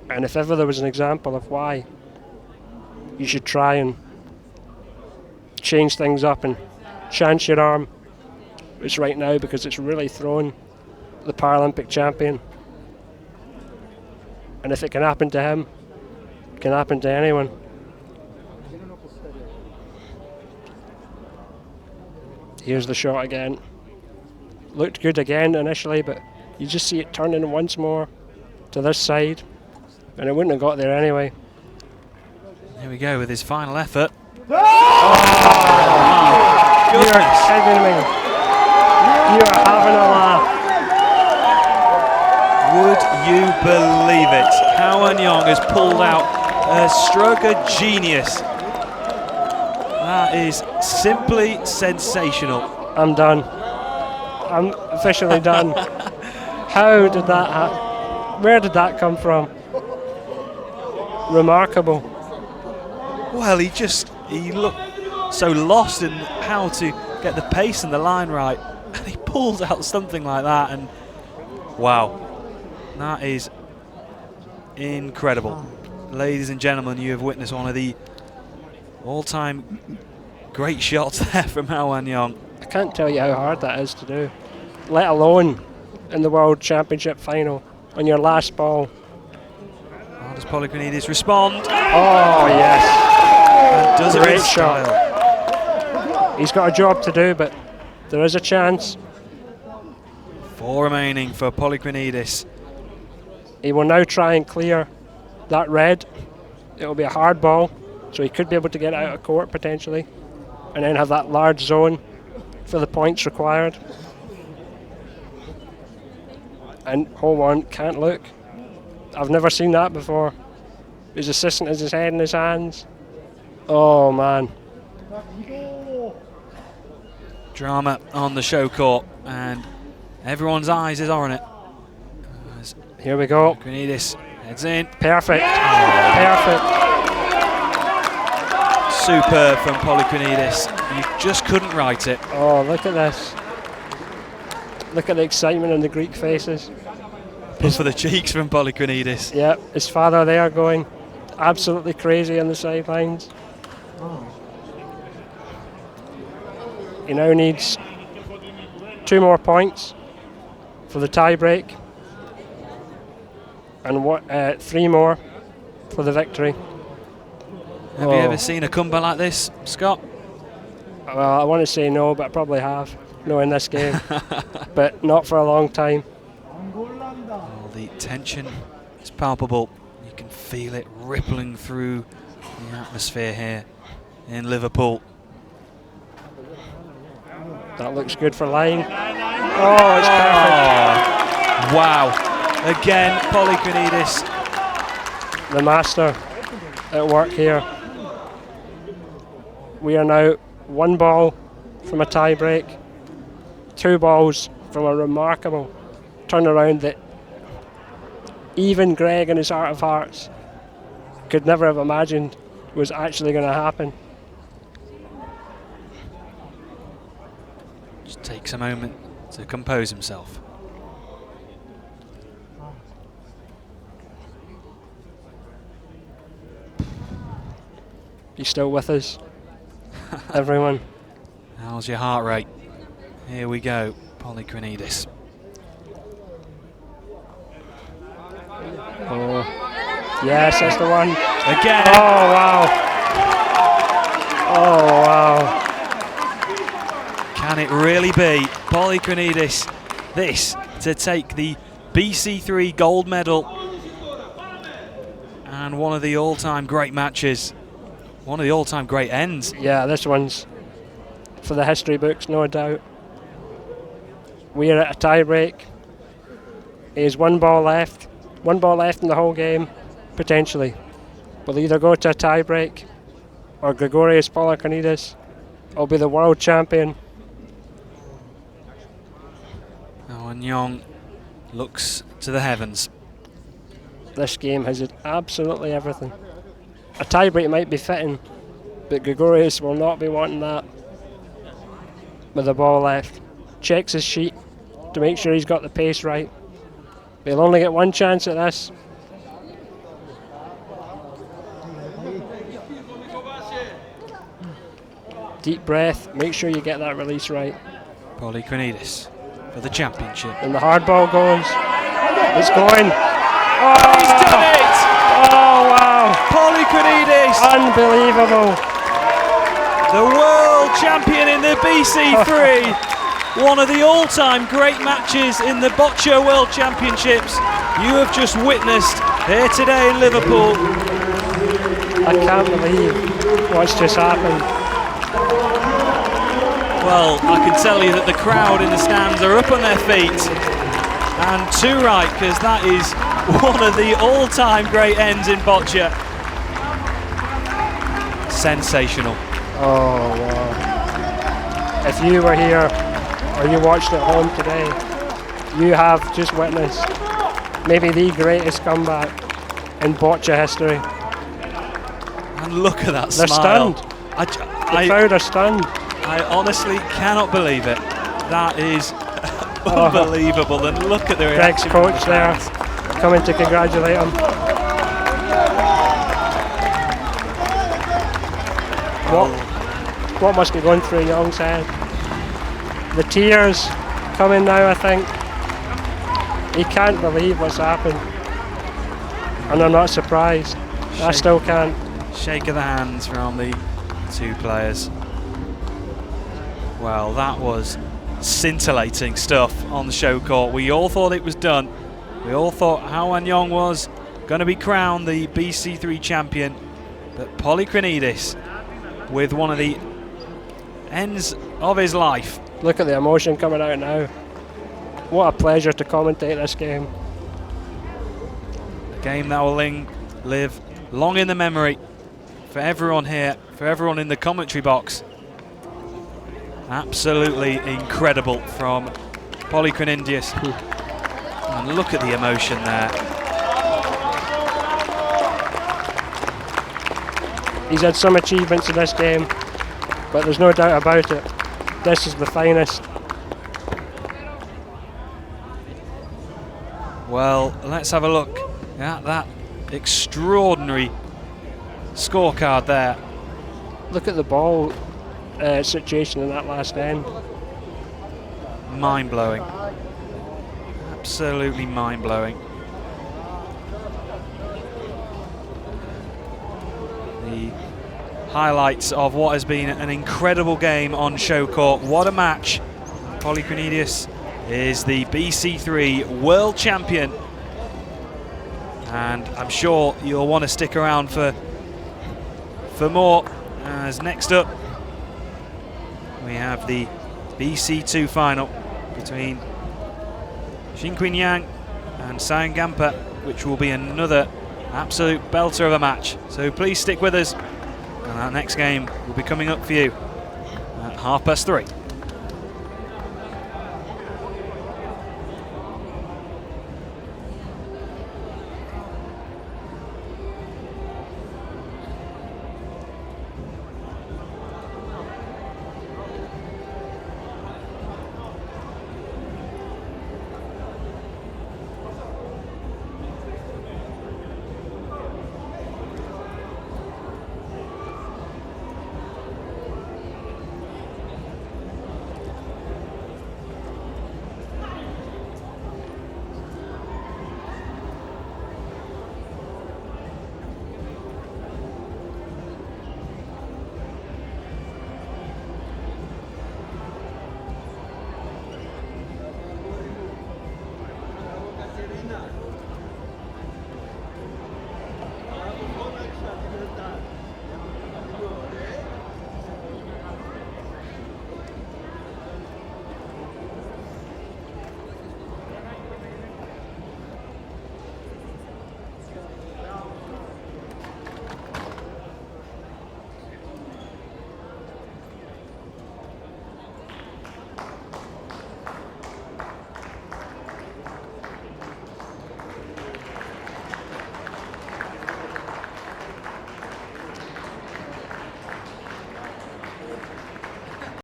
And if ever there was an example of why you should try and change things up and chance your arm, it's right now, because it's really thrown the Paralympic champion. And if it can happen to him, it can happen to anyone. Here's the shot again. Looked good again initially, but you just see it turning once more to this side, and it wouldn't have got there anyway. Here we go with his final effort. Oh, you're kidding me. You're having a laugh. Would you believe it? Hao An-Yong has pulled out a stroke of genius. That is simply sensational. I'm done. I'm officially done. How did that happen? Where did that come from? Remarkable. Well, he looked so lost in how to get the pace and the line right, and he pulls out something like that, and wow, that is incredible. Ladies and gentlemen, you have witnessed one of the all-time great shots there from Hao An-Yong. I can't tell you how hard that is to do, let alone in the World Championship final on your last ball. How does Polychronidis respond? Oh, yes. And does it with style. He's got a job to do, but there is a chance. 4 remaining for Polychronidis. He will now try and clear that red. It will be a hard ball, so he could be able to get out of court potentially, and then have that large zone for the points required. And hold on, can't look. I've never seen that before. His assistant has his head in his hands. Oh man. Drama on the show court, and everyone's eyes is on it. Here we go. Polychronidis heads in. Perfect. Perfect. Superb from Polychronidis. You just couldn't write it. Oh, look at this. Look at the excitement in the Greek faces. Puff for the cheeks from Polychronidis. Yeah, his father there going absolutely crazy on the sidelines. He now needs 2 more points for the tie break, and 3 more for the victory. Have you ever seen a comeback like this, Scott? Well, I want to say no, but I probably have. No, in this game, but not for a long time. Oh, the tension is palpable. You can feel it rippling through the atmosphere here in Liverpool. That looks good for line. Oh, it's perfect. Wow. Again, Polychronidis. The master at work here. We are now 1 ball from a tie break, 2 balls from a remarkable turnaround that even Greg in his heart of hearts could never have imagined was actually going to happen. Just takes a moment to compose himself. You still with us, everyone? How's your heart rate? Here we go, Polychronidis. Oh, yes, that's the one. Again. Oh, wow. Oh, wow. Can it really be Polychronidis this to take the BC3 gold medal and one of the all-time great matches, one of the all-time great ends? Yeah, this one's for the history books, no doubt. We are at a tie break. There's 1 ball left. 1 ball left in the whole game, potentially. We'll either go to a tie break, or Grigorios Polychronidis will be the world champion. Hao An-Yong looks to the heavens. This game has absolutely everything. A tie break might be fitting, but Grigorios will not be wanting that. With the ball left, checks his sheet to make sure he's got the pace right. He'll only get 1 chance at this. Deep breath, make sure you get that release right. Polychronidis for the championship. And the hard ball goes. It's going. Oh, he's done it! Oh, wow. Polychronidis, Unbelievable. the world champion in the BC3. One of the all-time great matches in the Boccia World Championships you have just witnessed here today in Liverpool. I can't believe what's just happened. Well, I can tell you that the crowd in the stands are up on their feet, and too right, because that is one of the all-time great ends in Boccia. Sensational. Oh, wow. If you were here or you watched at home today, you have just witnessed maybe the greatest comeback in Boccia history. And look at that They're smile. stunned. The crowd are stunned. I honestly cannot believe it. That is unbelievable. And look at the Greg's reaction. coach there coming to congratulate him. What must be going through Young's head? The tears coming now, I think. He can't believe what's happened. And I'm not surprised. I still can't. Shake of the hands from the two players. Well, that was scintillating stuff on the show court. We all thought it was done. We all thought Hao An-yong was going to be crowned the BC3 champion. But Polychronidis, with one of the ends of his life. Look at the emotion coming out now. What a pleasure to commentate this game. A game that will live long in the memory for everyone here, for everyone in the commentary box. Absolutely incredible from Polychronidis. And look at the emotion there. He's had some achievements in this game, but there's no doubt about it. This is the finest. Well, let's have a look at that extraordinary scorecard there. Look at the ball situation in that last end. Mind-blowing. Absolutely mind-blowing. The highlights of what has been an incredible game on show court. What a match. Polychronidis is the BC3 world champion, and I'm sure you'll want to stick around for more, as next up we have the BC2 final between Xinqin Yang and Sayan Gampa, which will be another absolute belter of a match. So please stick with us, and that next game will be coming up for you at 3:30.